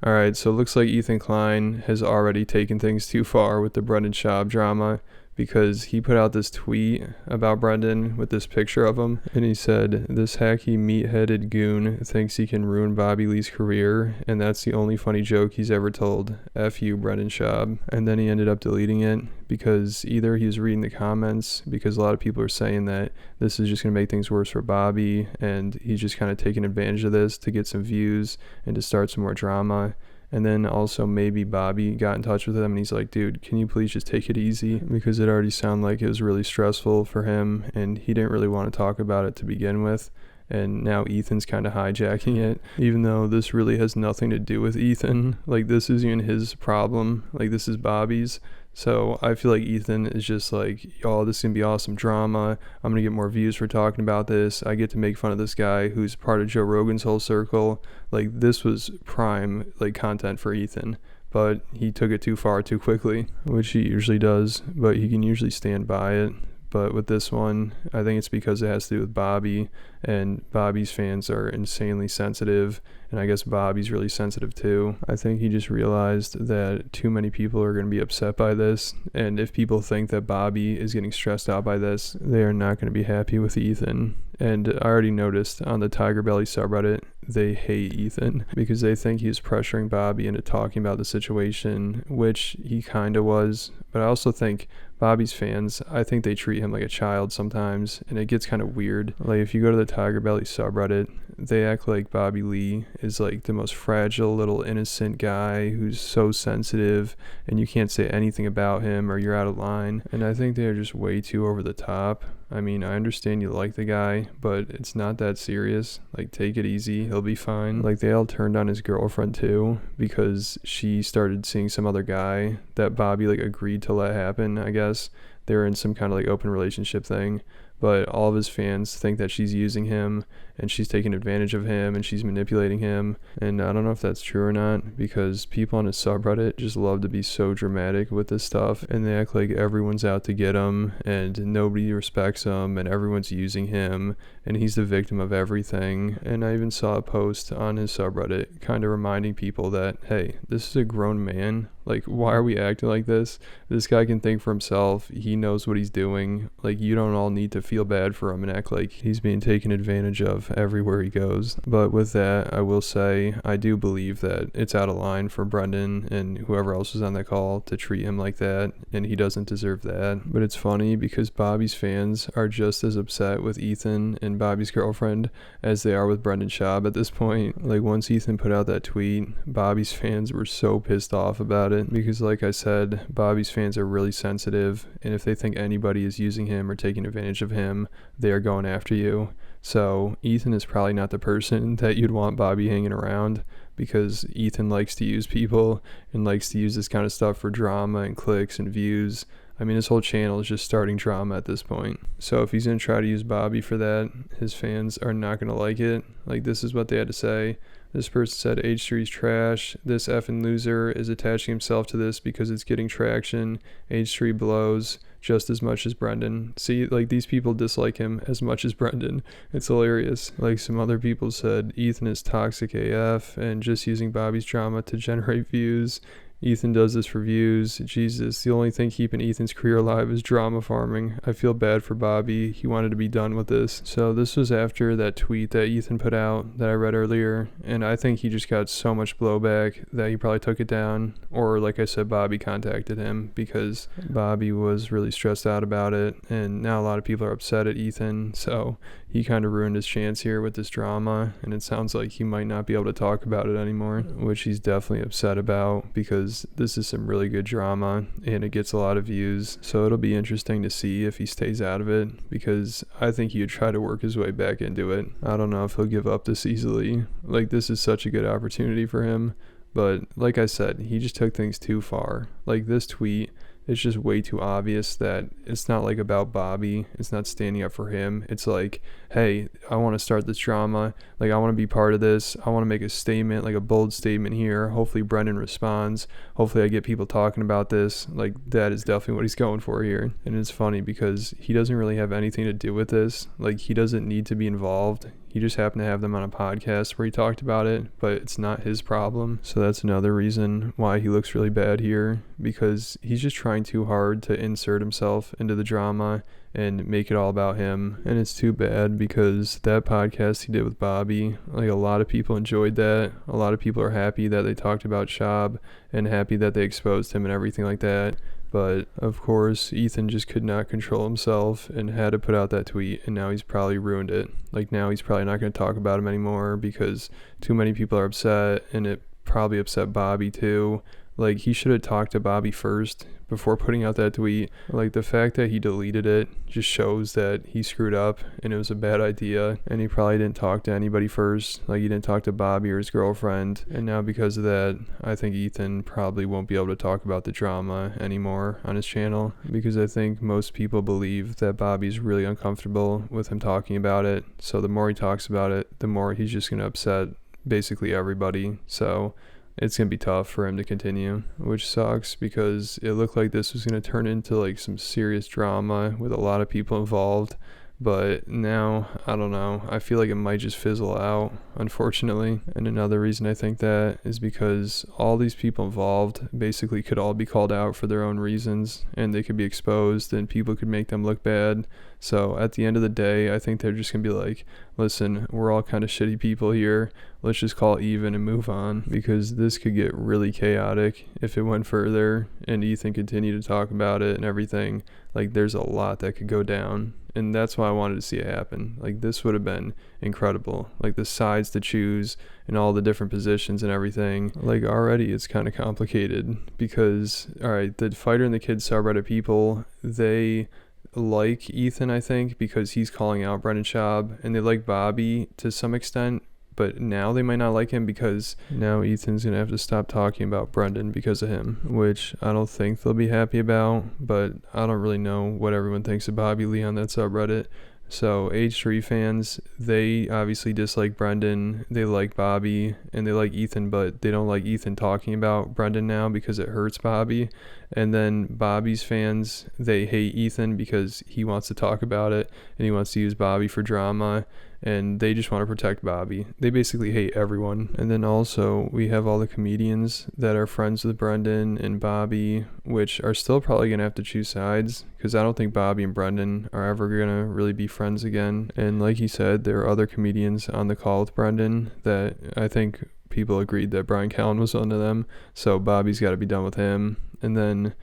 All right, so it looks like Ethan Klein has already taken things too far with the Brendan Schaub drama, because he put out this tweet about Brendan with this picture of him, and he said, "This hacky meat-headed goon thinks he can ruin Bobby Lee's career, and that's the only funny joke he's ever told. F you, Brendan Schaub." And then he ended up deleting it because either he was reading the comments, because a lot of people are saying that this is just going to make things worse for Bobby, and he's just kind of taking advantage of this to get some views and to start some more drama. And then also maybe Bobby got in touch with him and he's like, "Dude, can you please just take it easy?" Because it already sounded like it was really stressful for him and he didn't really want to talk about it to begin with. And now Ethan's kind of hijacking it, even though this really has nothing to do with Ethan. Like, this isn't even his problem. Like, this is Bobby's. So I feel like Ethan is just like, "Oh, this is going to be awesome drama. I'm going to get more views for talking about this. I get to make fun of this guy who's part of Joe Rogan's whole circle." Like, this was prime, like, content for Ethan. But he took it too far too quickly, which he usually does. But he can usually stand by it. But with this one, I think it's because it has to do with Bobby, and Bobby's fans are insanely sensitive, and I guess Bobby's really sensitive too. I think he just realized that too many people are going to be upset by this, and if people think that Bobby is getting stressed out by this, they are not going to be happy with Ethan. And I already noticed on the Tiger Belly subreddit, they hate Ethan because they think he's pressuring Bobby into talking about the situation, which he kind of was. But I also think Bobby's fans, I think they treat him like a child sometimes, and it gets kind of weird. Like, if you go to the Tiger Belly subreddit, they act like Bobby Lee is like the most fragile little innocent guy who's so sensitive and you can't say anything about him or you're out of line. And I think they're just way too over the top. I mean, I understand you like the guy, but it's not that serious. Like, take it easy. He'll be fine. Like, they all turned on his girlfriend too because she started seeing some other guy that Bobby like agreed to let happen, I guess. They were in some kind of like open relationship thing. But all of his fans think that she's using him and she's taking advantage of him and she's manipulating him. And I don't know if that's true or not, because people on his subreddit just love to be so dramatic with this stuff, and they act like everyone's out to get him and nobody respects him and everyone's using him and he's the victim of everything. And I even saw a post on his subreddit kind of reminding people that, hey, this is a grown man. Like, why are we acting like this? This guy can think for himself. He knows what he's doing. Like, you don't all need to feel bad for him and act like he's being taken advantage of everywhere he goes. But with that, I will say I do believe that it's out of line for Brendan and whoever else was on that call to treat him like that, and he doesn't deserve that. But it's funny because Bobby's fans are just as upset with Ethan and Bobby's girlfriend as they are with Brendan Schaub at this point. Like, once Ethan put out that tweet, Bobby's fans were so pissed off about it because, like I said, Bobby's fans are really sensitive, and if they think anybody is using him or taking advantage of him, they are going after you. So Ethan is probably not the person that you'd want Bobby hanging around, because Ethan likes to use people and likes to use this kind of stuff for drama and clicks and views. I mean, his whole channel is just starting drama at this point. So if he's going to try to use Bobby for that, his fans are not going to like it. Like, this is what they had to say. This person said, "H3's trash. This effing loser is attaching himself to this because it's getting traction. H3 blows just as much as Brendan." See, like, these people dislike him as much as Brendan. It's hilarious. Like, some other people said, "Ethan is toxic AF and just using Bobby's drama to generate views. Ethan does this for views. Jesus, the only thing keeping Ethan's career alive is drama farming. I feel bad for Bobby. He wanted to be done with this." So this was after that tweet that Ethan put out that I read earlier, and I think he just got so much blowback that he probably took it down, or like I said, Bobby contacted him because Bobby was really stressed out about it, and now a lot of people are upset at Ethan, so he kind of ruined his chance here with this drama, and it sounds like he might not be able to talk about it anymore, which he's definitely upset about because this is some really good drama and it gets a lot of views. So it'll be interesting to see if he stays out of it, because I think he would try to work his way back into it. I don't know if he'll give up this easily. Like, this is such a good opportunity for him, but like I said, he just took things too far. Like, this tweet, it's just way too obvious that it's not like about Bobby. It's not standing up for him. It's like, hey, I want to start this drama. Like, I want to be part of this. I want to make a statement, like a bold statement here. Hopefully Brendan responds. Hopefully I get people talking about this. Like, that is definitely what he's going for here. And it's funny because he doesn't really have anything to do with this. Like, he doesn't need to be involved. He just happened to have them on a podcast where he talked about it, but it's not his problem. So that's another reason why he looks really bad here, because he's just trying too hard to insert himself into the drama and make it all about him. And it's too bad, because that podcast he did with Bobby, like, a lot of people enjoyed that. A lot of people are happy that they talked about Schaub and happy that they exposed him and everything like that. But of course, Ethan just could not control himself and had to put out that tweet, and now he's probably ruined it. Like, now he's probably not going to talk about him anymore because too many people are upset, and it probably upset Bobby too. Like, he should have talked to Bobby first before putting out that tweet. Like, the fact that he deleted it just shows that he screwed up and it was a bad idea, and he probably didn't talk to anybody first. Like, he didn't talk to Bobby or his girlfriend, and now because of that, I think Ethan probably won't be able to talk about the drama anymore on his channel, because I think most people believe that Bobby's really uncomfortable with him talking about it. So the more he talks about it, the more he's just going to upset basically everybody. So it's going to be tough for him to continue, which sucks, because it looked like this was going to turn into like some serious drama with a lot of people involved. But now, I don't know, I feel like it might just fizzle out, unfortunately. And another reason I think that is because all these people involved basically could all be called out for their own reasons, and they could be exposed and people could make them look bad. So at the end of the day, I think they're just going to be like, listen, we're all kind of shitty people here. Let's just call it even and move on, because this could get really chaotic if it went further and Ethan continued to talk about it and everything. Like, there's a lot that could go down, and that's why I wanted to see it happen. Like, this would have been incredible. Like, the sides to choose and all the different positions and everything. Like, already it's kind of complicated because, all right, the Fighter and the Kid subreddit people, they like Ethan, I think, because he's calling out Brendan Schaub, and they like Bobby to some extent. But now they might not like him because now Ethan's going to have to stop talking about Brendan because of him, which I don't think they'll be happy about. But I don't really know what everyone thinks of Bobby Lee on that subreddit. So H3 fans, they obviously dislike Brendan, they like Bobby, and they like Ethan, but they don't like Ethan talking about Brendan now because it hurts Bobby. And then Bobby's fans, they hate Ethan because he wants to talk about it and he wants to use Bobby for drama, and they just want to protect Bobby. They basically hate everyone. And then also we have all the comedians that are friends with Brendan and Bobby, which are still probably going to have to choose sides, because I don't think Bobby and Brendan are ever going to really be friends again. And like he said, there are other comedians on the call with Brendan that I think people agreed that Brian Callen was one of them. So Bobby's got to be done with him. And then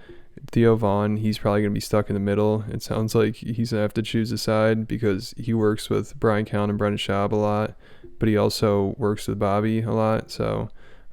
Theo Vaughn, he's probably going to be stuck in the middle. It sounds like he's going to have to choose a side because he works with Brian Callen and Brendan Schaub a lot, but he also works with Bobby a lot. So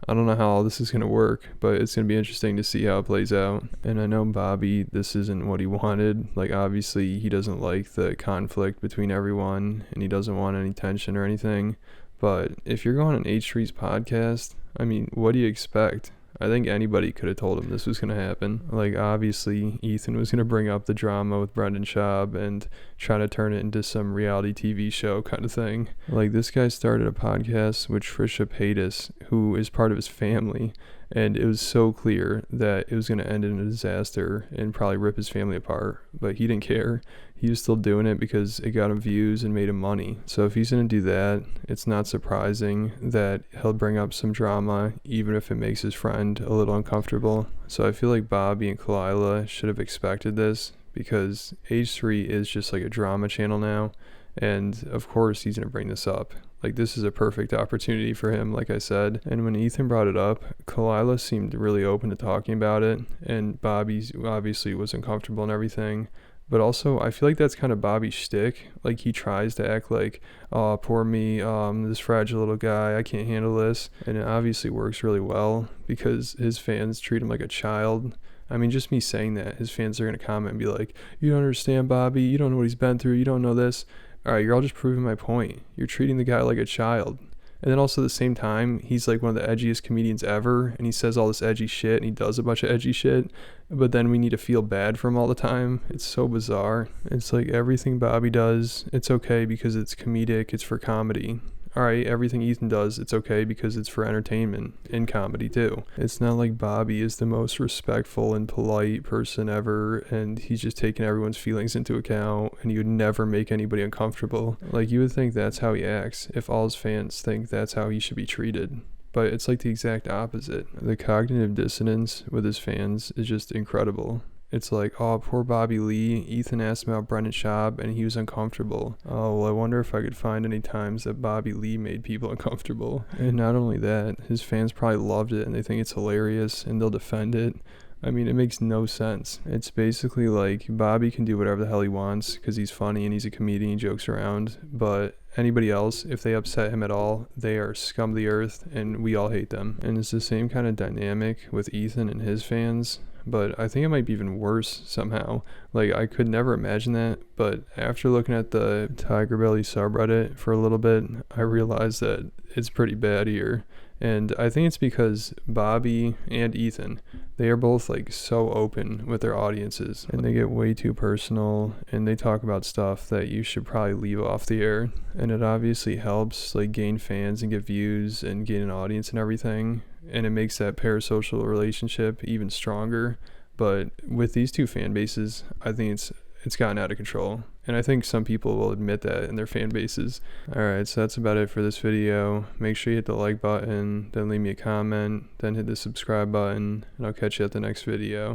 I don't know how all this is going to work, but it's going to be interesting to see how it plays out. And I know Bobby, this isn't what he wanted. Like, obviously, he doesn't like the conflict between everyone, and he doesn't want any tension or anything. But if you're going on H3's podcast, I mean, what do you expect? I think anybody could have told him this was going to happen. Like, obviously, Ethan was going to bring up the drama with Brendan Schaub and try to turn it into some reality TV show kind of thing. Like, this guy started a podcast with Trisha Paytas, who is part of his family, and it was so clear that it was going to end in a disaster and probably rip his family apart, but he didn't care. He was still doing it because it got him views and made him money. So if he's going to do that, it's not surprising that he'll bring up some drama, even if it makes his friend a little uncomfortable. So I feel like Bobby and Kalila should have expected this, because H3 is just like a drama channel now, and of course he's going to bring this up. Like, this is a perfect opportunity for him, like I said. And when Ethan brought it up, Kalila seemed really open to talking about it, and Bobby obviously was uncomfortable and everything. But also, I feel like that's kind of Bobby's shtick. Like, he tries to act like, oh, poor me, this fragile little guy, I can't handle this. And it obviously works really well because his fans treat him like a child. I mean, just me saying that, his fans are going to comment and be like, you don't understand Bobby, you don't know what he's been through, you don't know this. All right, you're all just proving my point. You're treating the guy like a child. And then also at the same time, he's like one of the edgiest comedians ever, and he says all this edgy shit, and he does a bunch of edgy shit, but then we need to feel bad for him all the time. It's so bizarre. It's like everything Bobby does, it's okay because it's comedic, it's for comedy. alright, everything Ethan does, it's okay because it's for entertainment and comedy too. It's not like Bobby is the most respectful and polite person ever, and he's just taking everyone's feelings into account, and he would never make anybody uncomfortable. Like, you would think that's how he acts if all his fans think that's how he should be treated. But it's like the exact opposite. The cognitive dissonance with his fans is just incredible. It's like, oh, poor Bobby Lee. Ethan asked him about Brendan Schaub and he was uncomfortable. Oh, well, I wonder if I could find any times that Bobby Lee made people uncomfortable. And not only that, his fans probably loved it and they think it's hilarious and they'll defend it. I mean, it makes no sense. It's basically like Bobby can do whatever the hell he wants because he's funny and he's a comedian, he jokes around. But anybody else, if they upset him at all, they are scum of the earth and we all hate them. And it's the same kind of dynamic with Ethan and his fans. But I think it might be even worse somehow. Like, I could never imagine that, but after looking at the Tiger Belly subreddit for a little bit, I realized that it's pretty bad here. And I think it's because Bobby and Ethan, they are both like so open with their audiences, and they get way too personal, and they talk about stuff that you should probably leave off the air. And it obviously helps like gain fans and get views and gain an audience and everything. And it makes that parasocial relationship even stronger. But with these two fan bases, I think it's gotten out of control. And I think some people will admit that in their fan bases. Alright, so that's about it for this video. Make sure you hit the like button, then leave me a comment, then hit the subscribe button, and I'll catch you at the next video.